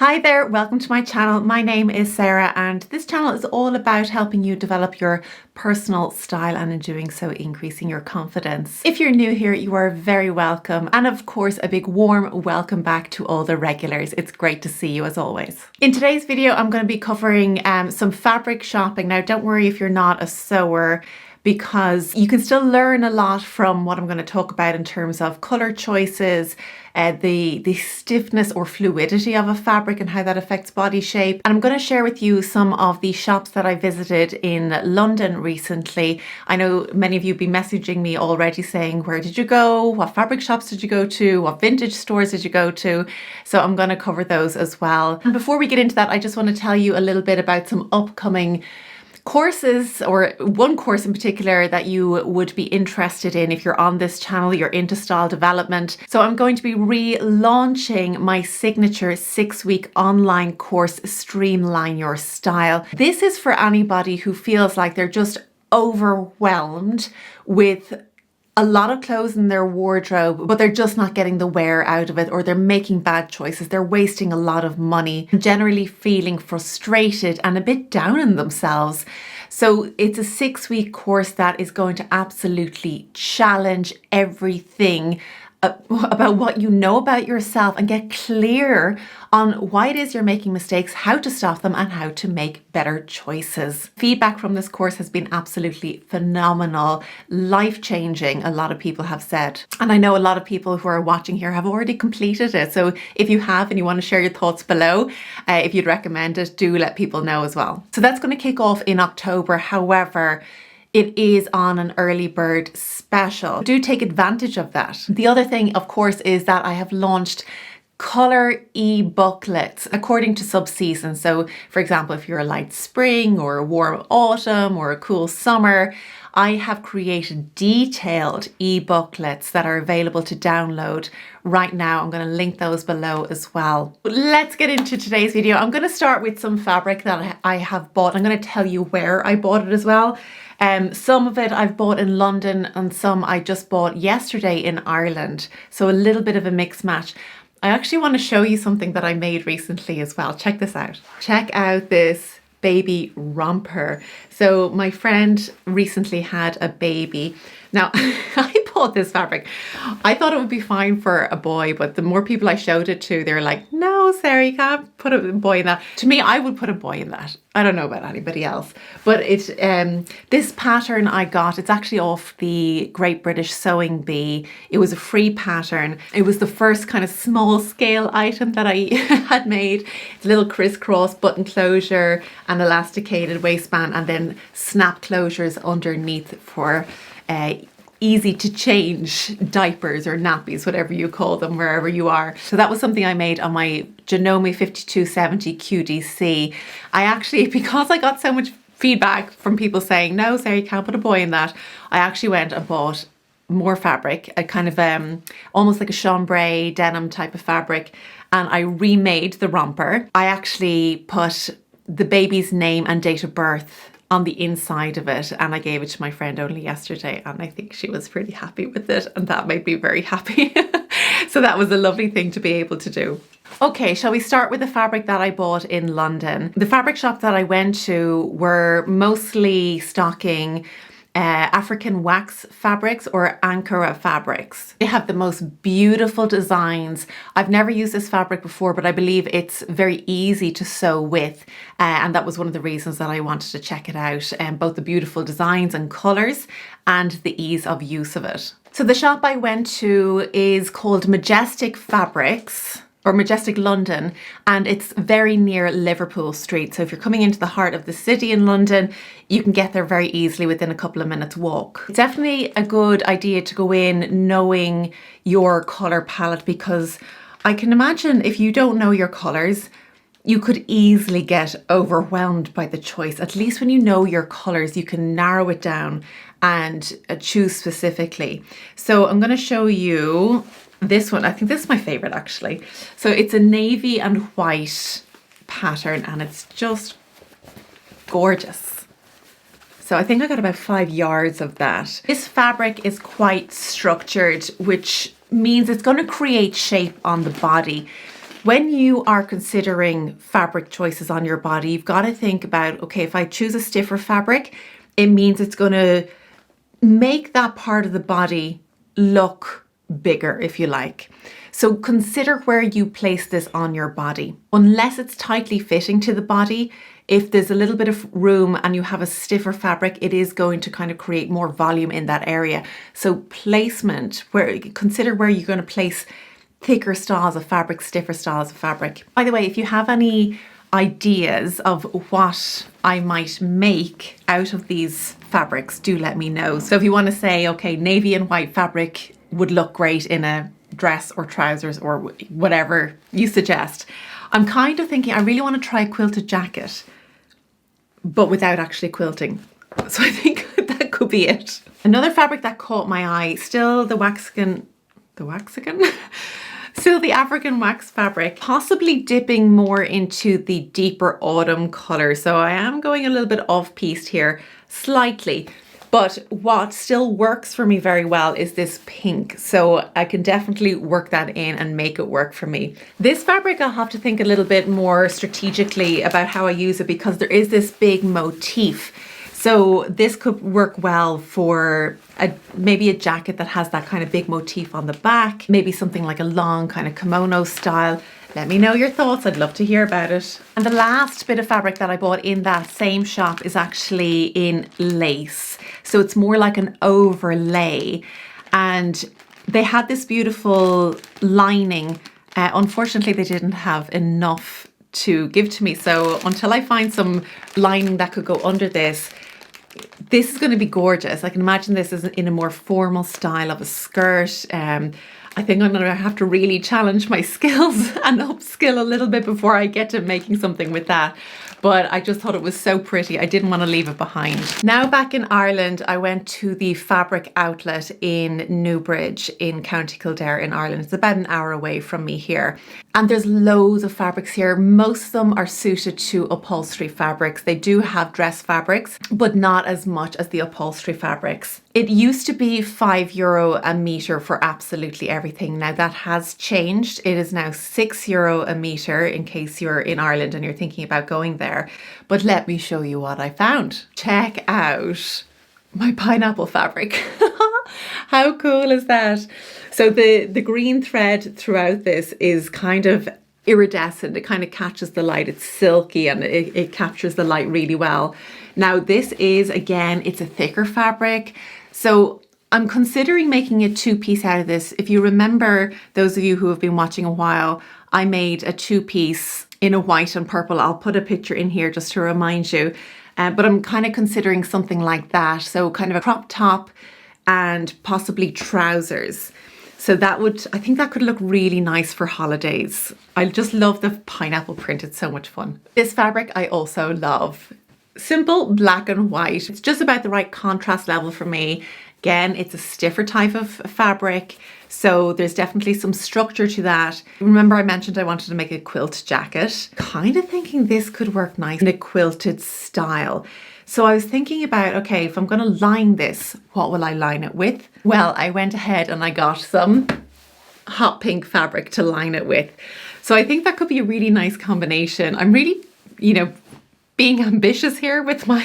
Hi there, welcome to my channel. My name is Sarah and this channel is all about helping you develop your personal style and in doing so increasing your confidence. If you're new here, you are very welcome, and of course a big warm welcome back to all the regulars. It's great to see you as always. In today's video I'm going to be covering some fabric shopping. Now don't worry if you're not a sewer, because you can still learn a lot from what I'm going to talk about in terms of colour choices, the stiffness or fluidity of a fabric and how that affects body shape. And I'm going to share with you some of the shops that I visited in London recently. I know many of you have been messaging me already saying, where did you go? What fabric shops did you go to? What vintage stores did you go to? So I'm going to cover those as well. And before we get into that, I just want to tell you a little bit about some upcoming courses, or one course in particular that you would be interested in if you're on this channel, you're into style development. So I'm going to be relaunching my signature 6-week online course, Streamline Your Style. This is for anybody who feels like they're just overwhelmed with a lot of clothes in their wardrobe, but they're just not getting the wear out of it, or they're making bad choices, they're wasting a lot of money, generally feeling frustrated and a bit down on themselves. So it's a 6-week course that is going to absolutely challenge everything about what you know about yourself and get clear on why it is you're making mistakes, how to stop them, and how to make better choices. Feedback from this course has been absolutely phenomenal, life-changing, a lot of people have said. And I know a lot of people who are watching here have already completed it. So if you have and you want to share your thoughts below, if you'd recommend it, do let people know as well. So that's going to kick off in October. However, it is on an early bird special. Do take advantage of that. The other thing, of course, is that I have launched Colour E-Booklets according to sub-season. So for example, if you're a light spring or a warm autumn or a cool summer, I have created detailed e-booklets that are available to download right now. I'm going to link those below as well. Let's get into today's video. I'm going to start with some fabric that I have bought. I'm going to tell you where I bought it as well. Some of it I've bought in London and some I just bought yesterday in Ireland. So a little bit of a mix match. I actually want to show you something that I made recently as well. Check this out. Check out this baby romper. So my friend recently had a baby. Now, I bought this fabric. I thought it would be fine for a boy, but the more people I showed it to, they were like, no, Sarah, you can't put a boy in that. To me, I would put a boy in that. I don't know about anybody else, but it's this pattern I got, it's actually off the Great British Sewing Bee. It was a free pattern. It was the first kind of small scale item that I had made. It's a little crisscross button closure, an elasticated waistband, and then snap closures underneath for easy to change diapers or nappies, whatever you call them, wherever you are. So that was something I made on my Janome 5270 QDC. I actually, because I got so much feedback from people saying, no, Sarah, you can't put a boy in that, I actually went and bought more fabric, a kind of almost like a chambray denim type of fabric, and I remade the romper. I actually put the baby's name and date of birth on the inside of it, and I gave it to my friend only yesterday, and I think she was pretty happy with it, and that made me very happy. So that was a lovely thing to be able to do. Okay, shall we start with the fabric that I bought in London? The fabric shop that I went to were mostly stocking African wax fabrics or Ankara fabrics. They have the most beautiful designs. I've never used this fabric before, but I believe it's very easy to sew with, and that was one of the reasons that I wanted to check it out, both the beautiful designs and colours and the ease of use of it. So the shop I went to is called Majestic Fabrics, or Majestic London, and it's very near Liverpool Street. So if you're coming into the heart of the city in London, you can get there very easily within a couple of minutes walk. It's definitely a good idea to go in knowing your colour palette, because I can imagine if you don't know your colours, you could easily get overwhelmed by the choice. At least when you know your colours, you can narrow it down and choose specifically. So I'm going to show you this one. I think this is my favorite actually. So it's a navy and white pattern and it's just gorgeous. So I think I got about 5 yards of that. This fabric is quite structured, which means it's going to create shape on the body. When you are considering fabric choices on your body, you've got to think about, okay, if I choose a stiffer fabric, it means it's going to make that part of the body look bigger, if you like. So consider where you place this on your body. Unless it's tightly fitting to the body, if there's a little bit of room and you have a stiffer fabric, it is going to kind of create more volume in that area. So placement, consider where you're going to place thicker styles of fabric, stiffer styles of fabric. By the way, if you have any ideas of what I might make out of these fabrics, do let me know. So if you want to say, okay, navy and white fabric would look great in a dress or trousers or whatever you suggest. I'm kind of thinking I really want to try a quilted jacket, but without actually quilting. So I think that could be it. Another fabric that caught my eye, still the still the African wax fabric, possibly dipping more into the deeper autumn color. So I am going a little bit off-piste here, slightly. But what still works for me very well is this pink. So I can definitely work that in and make it work for me. This fabric, I'll have to think a little bit more strategically about how I use it, because there is this big motif. So this could work well for maybe a jacket that has that kind of big motif on the back, maybe something like a long kind of kimono style. Let me know your thoughts. I'd love to hear about it. And the last bit of fabric that I bought in that same shop is actually in lace. So it's more like an overlay. And they had this beautiful lining. Unfortunately, they didn't have enough to give to me. So until I find some lining that could go under this is going to be gorgeous. I can imagine this is in a more formal style of a skirt. I think I'm going to have to really challenge my skills and upskill a little bit before I get to making something with that. But I just thought it was so pretty. I didn't want to leave it behind. Now back in Ireland, I went to the fabric outlet in Newbridge in County Kildare in Ireland. It's about an hour away from me here. And there's loads of fabrics here. Most of them are suited to upholstery fabrics. They do have dress fabrics, but not as much as the upholstery fabrics. It used to be €5 a metre for absolutely everything. Now that has changed. It is now €6 a metre in case you're in Ireland and you're thinking about going there. But let me show you what I found. Check out my pineapple fabric. How cool is that? So the green thread throughout this is kind of iridescent. It kind of catches the light. It's silky and it captures the light really well. Now this is, again, it's a thicker fabric. So I'm considering making a two-piece out of this. If you remember, those of you who have been watching a while, I made a two-piece in a white and purple. I'll put a picture in here just to remind you. But I'm kind of considering something like that. So kind of a crop top and possibly trousers. So I think that could look really nice for holidays. I just love the pineapple print. It's so much fun. This fabric I also love. Simple black and white. It's just about the right contrast level for me. Again, it's a stiffer type of fabric, so there's definitely some structure to that. Remember I mentioned I wanted to make a quilt jacket. Kind of thinking this could work nice in a quilted style. So I was thinking about, okay, if I'm going to line this, what will I line it with? Well, I went ahead and I got some hot pink fabric to line it with. So I think that could be a really nice combination. I'm really, being ambitious here with my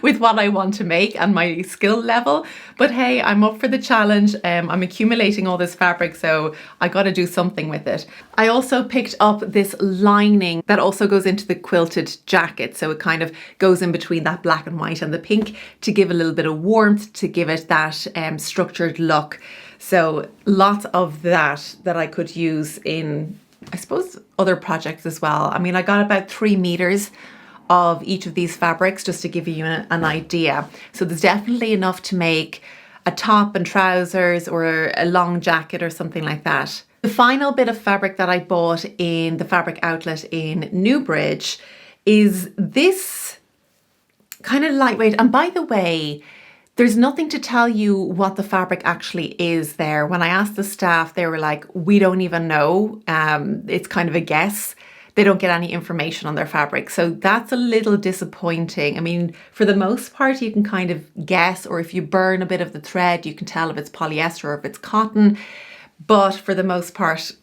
with what I want to make and my skill level. But hey, I'm up for the challenge. I'm accumulating all this fabric, so I got to do something with it. I also picked up this lining that also goes into the quilted jacket. So it kind of goes in between that black and white and the pink to give a little bit of warmth, to give it that structured look. So lots of that I could use in, I suppose, other projects as well. I mean, I got about 3 meters of each of these fabrics just to give you an idea. So there's definitely enough to make a top and trousers or a long jacket or something like that. The final bit of fabric that I bought in the fabric outlet in Newbridge is this kind of lightweight. And by the way, there's nothing to tell you what the fabric actually is there. When I asked the staff, they were like, we don't even know. It's kind of a guess. They don't get any information on their fabric. So that's a little disappointing. I mean, for the most part, you can kind of guess, or if you burn a bit of the thread, you can tell if it's polyester or if it's cotton. But for the most part,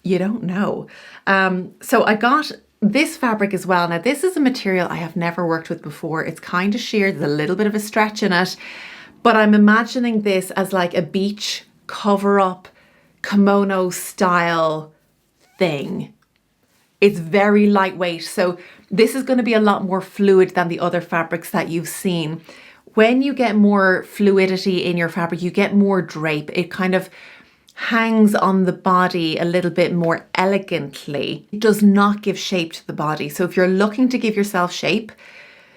you don't know. So I got this fabric as well. Now this is a material I have never worked with before. It's kind of sheer, there's a little bit of a stretch in it, but I'm imagining this as like a beach cover up kimono style thing. It's very lightweight, so this is going to be a lot more fluid than the other fabrics that you've seen. When you get more fluidity in your fabric, you get more drape. It kind of hangs on the body a little bit more elegantly. It does not give shape to the body. So if you're looking to give yourself shape,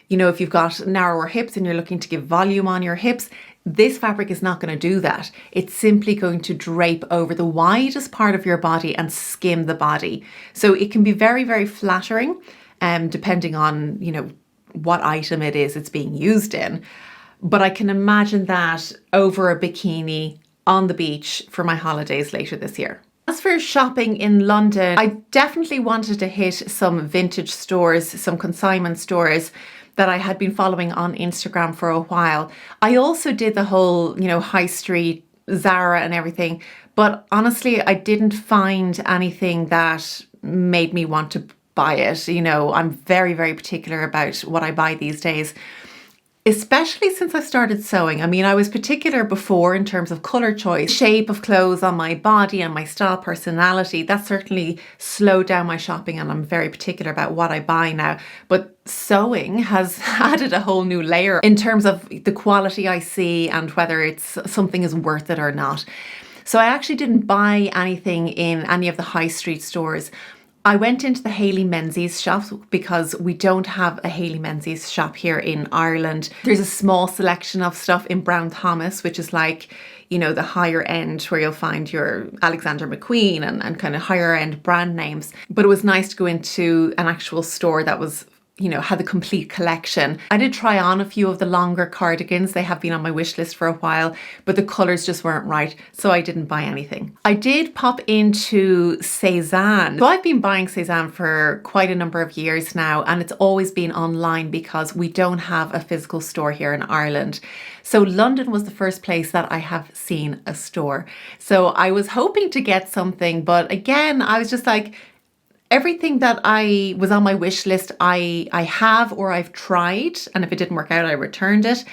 you know, if you've got narrower hips and you're looking to give volume on your hips, this fabric is not going to do that. It's simply going to drape over the widest part of your body and skim the body. So it can be very, very flattering, depending on, you know, what item it is it's being used in. But I can imagine that over a bikini on the beach for my holidays later this year. As for shopping in London, I definitely wanted to hit some vintage stores, some consignment stores that I had been following on Instagram for a while. I also did the whole, you know, high street, Zara and everything, but honestly, I didn't find anything that made me want to buy it. You know, I'm very, very particular about what I buy these days, especially since I started sewing. I mean, I was particular before in terms of colour choice, shape of clothes on my body and my style, personality. That certainly slowed down my shopping, and I'm very particular about what I buy now. But sewing has added a whole new layer in terms of the quality I see and whether it's something is worth it or not. So I actually didn't buy anything in any of the high street stores. I went into the Hayley Menzies shop because we don't have a Hayley Menzies shop here in Ireland. There's a small selection of stuff in Brown Thomas, which is like, you know, the higher end where you'll find your Alexander McQueen and kind of higher end brand names. But it was nice to go into an actual store that was, you know, had the complete collection. I did try on a few of the longer cardigans. They have been on my wish list for a while, but the colours just weren't right, so I didn't buy anything. I did pop into Cézanne. So I've been buying Cézanne for quite a number of years now, and it's always been online because we don't have a physical store here in Ireland. So London was the first place that I have seen a store. So I was hoping to get something, but again, I was just like, everything that I was on my wish list, I have or I've tried, and if it didn't work out, I returned it.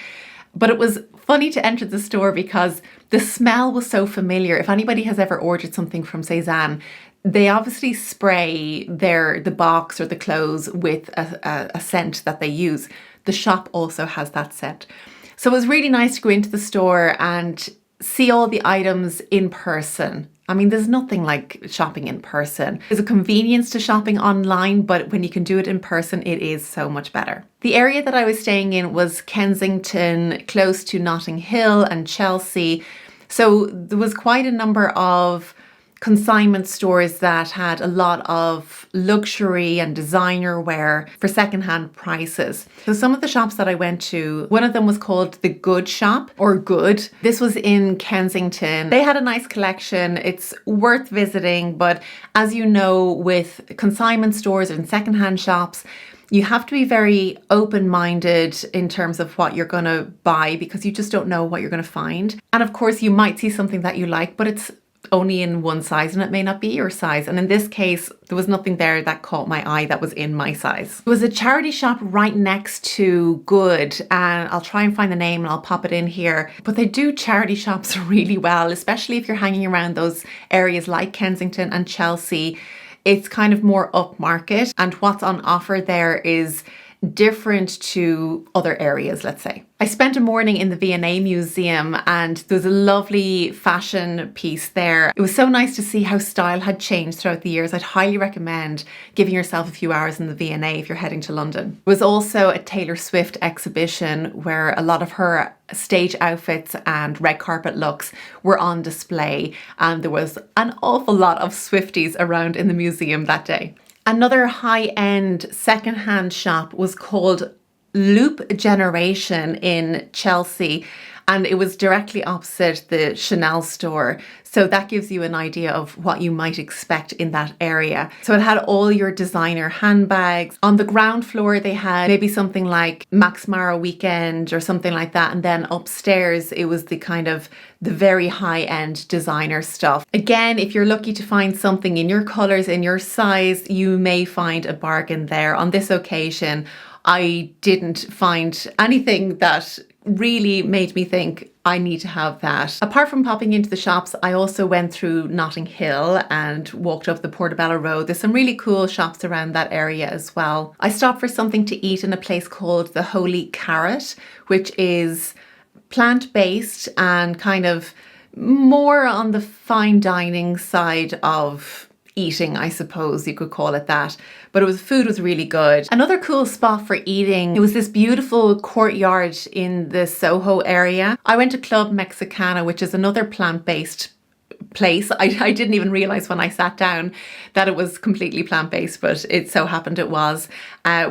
But it was funny to enter the store because the smell was so familiar. If anybody has ever ordered something from Cézanne, they obviously spray the box or the clothes with a scent that they use. The shop also has that scent. So it was really nice to go into the store and see all the items in person. I mean, there's nothing like shopping in person. There's a convenience to shopping online, but when you can do it in person, it is so much better. The area that I was staying in was Kensington, close to Notting Hill and Chelsea. So there was quite a number of consignment stores that had a lot of luxury and designer wear for secondhand prices. So some of the shops that I went to, one of them was called The Good Shop or Good. This was in Kensington. They had a nice collection. It's worth visiting, but as you know, with consignment stores and secondhand shops, you have to be very open-minded in terms of what you're going to buy because you just don't know what you're going to find. And of course, you might see something that you like, but it's only in one size and it may not be your size. And in this case, there was nothing there that caught my eye that was in my size. There was a charity shop right next to Good, and I'll try and find the name and I'll pop it in here. But they do charity shops really well, especially if you're hanging around those areas like Kensington and Chelsea. It's kind of more upmarket, and what's on offer there is different to other areas, let's say. I spent a morning in the V&A Museum and there's a lovely fashion piece there. It was so nice to see how style had changed throughout the years. I'd highly recommend giving yourself a few hours in the V&A if you're heading to London. There was also a Taylor Swift exhibition where a lot of her stage outfits and red carpet looks were on display, and there was an awful lot of Swifties around in the museum that day. Another high-end secondhand shop was called Loop Generation in Chelsea, and it was directly opposite the Chanel store. So that gives you an idea of what you might expect in that area. So it had all your designer handbags. On the ground floor, they had maybe something like Max Mara Weekend or something like that. And then upstairs, it was the kind of the very high-end designer stuff. Again, if you're lucky to find something in your colors, in your size, you may find a bargain there. On this occasion, I didn't find anything that really made me think I need to have that. Apart from popping into the shops, I also went through Notting Hill and walked up the Portobello Road. There's some really cool shops around that area as well. I stopped for something to eat in a place called the Holy Carrot, which is plant-based and kind of more on the fine dining side of eating, I suppose you could call it that. But food was really good. Another cool spot for eating, it was this beautiful courtyard in the Soho area. I went to Club Mexicana, which is another plant-based place. I didn't even realize when I sat down that it was completely plant-based, but it so happened it was,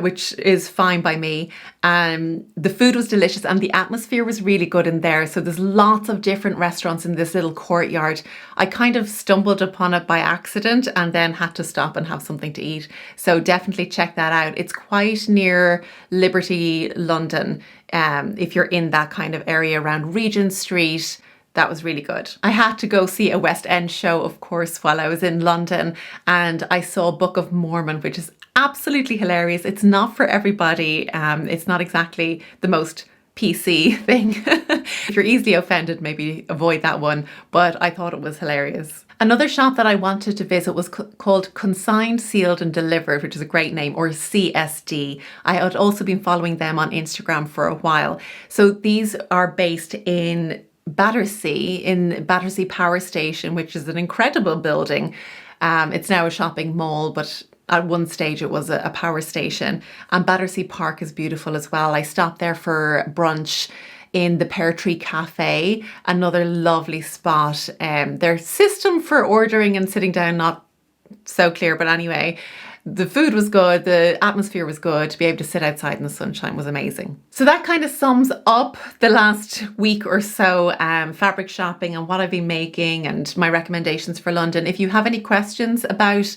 which is fine by me. The food was delicious and the atmosphere was really good in there. So there's lots of different restaurants in this little courtyard. I kind of stumbled upon it by accident and then had to stop and have something to eat. So definitely check that out. It's quite near Liberty, London. If you're in that kind of area around Regent Street, that was really good. I had to go see a West End show, of course, while I was in London, and I saw Book of Mormon, which is absolutely hilarious. It's not for everybody. It's not exactly the most PC thing. If you're easily offended, maybe avoid that one, but I thought it was hilarious. Another shop that I wanted to visit was called Consigned, Sealed and Delivered, which is a great name, or CSD. I had also been following them on Instagram for a while. So these are based in Battersea, in Battersea Power Station, which is an incredible building. It's now a shopping mall, but at one stage it was a power station. And Battersea Park is beautiful as well. I stopped there for brunch in the Pear Tree Cafe, another lovely spot. Their system for ordering and sitting down, not so clear, but anyway, the food was good, the atmosphere was good, to be able to sit outside in the sunshine was amazing. So that kind of sums up the last week or so, fabric shopping and what I've been making and my recommendations for London. If you have any questions about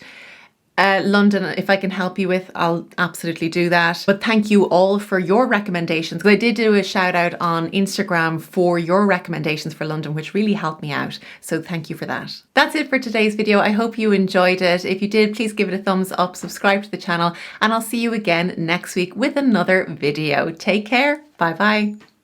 London, if I can help you with, I'll absolutely do that. But thank you all for your recommendations. I did do a shout out on Instagram for your recommendations for London, which really helped me out. So thank you for that. That's it for today's video. I hope you enjoyed it. If you did, please give it a thumbs up, subscribe to the channel, and I'll see you again next week with another video. Take care. Bye bye.